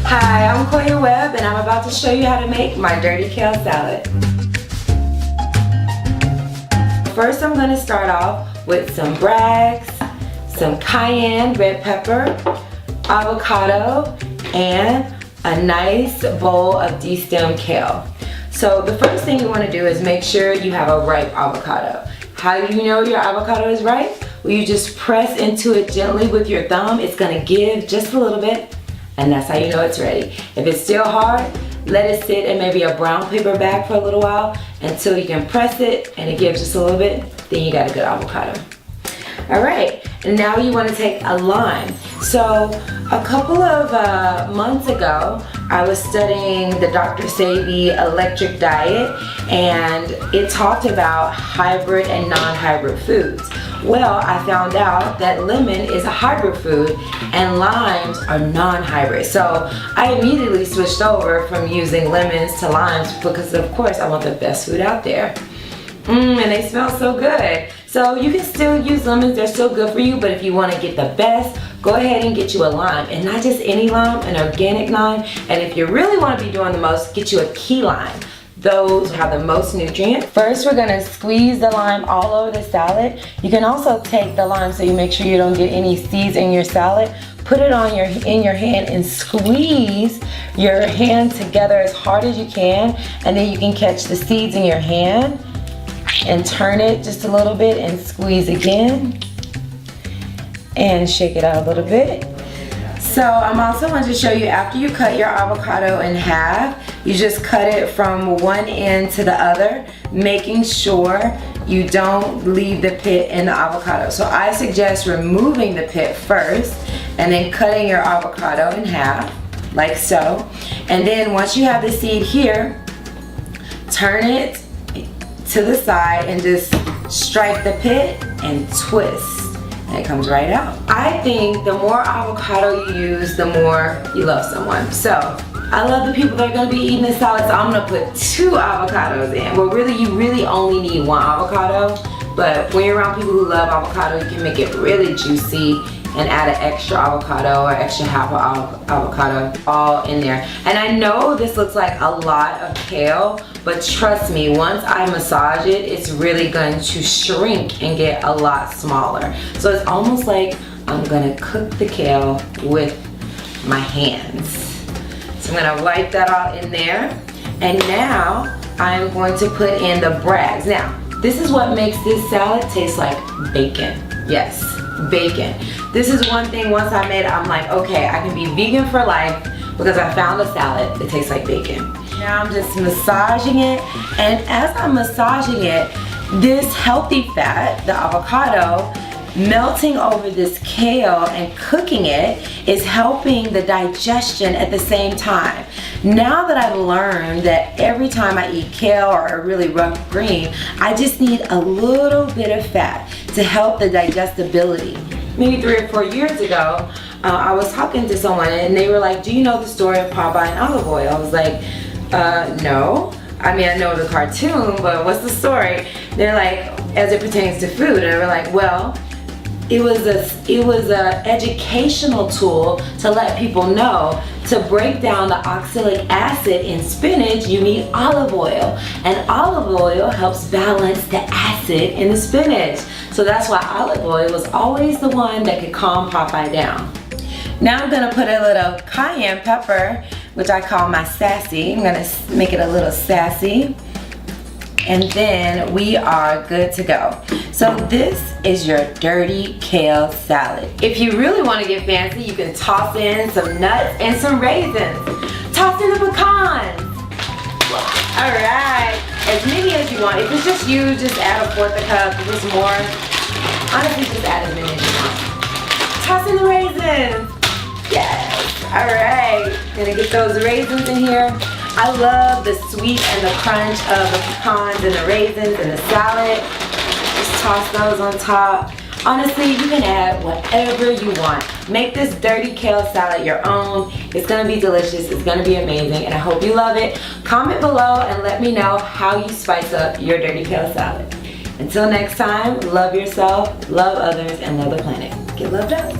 Hi, I'm Koya Webb and I'm about to show you how to make my dirty kale salad. First I'm going to start off with some brags, some cayenne red pepper, avocado, and a nice bowl of de-stemmed kale. So the first thing you want to do is make sure you have a ripe avocado. How do you know your avocado is ripe? Well, you just press into it gently with your thumb. It's going to give just a little bit, and that's how you know it's ready. If it's still hard, let it sit in maybe a brown paper bag for a little while until you can press it and it gives just a little bit. Then you got a good avocado. All right, and now you want to take a lime. So a couple of months ago, I was studying the Dr. Sebi electric diet, and it talked about hybrid and non-hybrid foods. Well, I found out that lemon is a hybrid food and limes are non-hybrid. So I immediately switched over from using lemons to limes because of course I want the best food out there. And they smell so good. So you can still use lemons, they're still good for you, but if you want to get the best, go ahead and get you a lime. And not just any lime, an organic lime. And if you really want to be doing the most, get you a key lime. Those have the most nutrients. First, we're gonna squeeze the lime all over the salad. You can also take the lime so you make sure you don't get any seeds in your salad. Put it on in your hand and squeeze your hand together as hard as you can, and then you can catch the seeds in your hand and turn it just a little bit and squeeze again and shake it out a little bit. So I'm also going to show you, after you cut your avocado in half, you just cut it from one end to the other, making sure you don't leave the pit in the avocado. So I suggest removing the pit first and then cutting your avocado in half, like so. And then once you have the seed here, turn it to the side and just strike the pit and twist. And it comes right out. I think the more avocado you use, the more you love someone. So I love the people that are gonna be eating this salad, so I'm gonna put 2 avocados in. Well, really, you really only need 1 avocado, but when you're around people who love avocado, you can make it really juicy and add an extra avocado or extra half of avocado all in there. And I know this looks like a lot of kale, but trust me, once I massage it, it's really going to shrink and get a lot smaller. So it's almost like I'm gonna cook the kale with my hands. So I'm gonna wipe that all in there. And now I'm going to put in the brags. Now, this is what makes this salad taste like bacon. Yes, bacon. This is one thing, once I made it, I'm like, okay, I can be vegan for life because I found a salad that tastes like bacon. Now I'm just massaging it, and as I'm massaging it, this healthy fat, the avocado, melting over this kale and cooking it is helping the digestion at the same time. Now that I've learned that every time I eat kale or a really rough green, I just need a little bit of fat to help the digestibility. Maybe 3 or 4 years ago, I was talking to someone and they were like, do you know the story of Popeye and olive oil? I was like, no. I mean, I know the cartoon, but what's the story? They're like, as it pertains to food. And we're like, well, it was a educational tool to let people know to break down the oxalic acid in spinach, you need olive oil. And olive oil helps balance the acid in the spinach. So that's why olive oil was always the one that could calm Popeye down. Now I'm gonna put a little cayenne pepper, which I call my sassy. I'm gonna make it a little sassy. And then we are good to go. So this is your dirty kale salad. If you really want to get fancy, you can toss in some nuts and some raisins. Toss in the pecans. All right, as many as you want. If it's just you, just add a 1/4 cup. If it's more, honestly, just add as many as you want. Toss in the raisins. Yes, all right. Gonna get those raisins in here. I love the sweet and the crunch of the pecans and the raisins and the salad. Just toss those on top. Honestly, you can add whatever you want. Make this dirty kale salad your own. It's gonna be delicious, it's gonna be amazing, and I hope you love it. Comment below and let me know how you spice up your dirty kale salad. Until next time, love yourself, love others, and love the planet. Get loved up.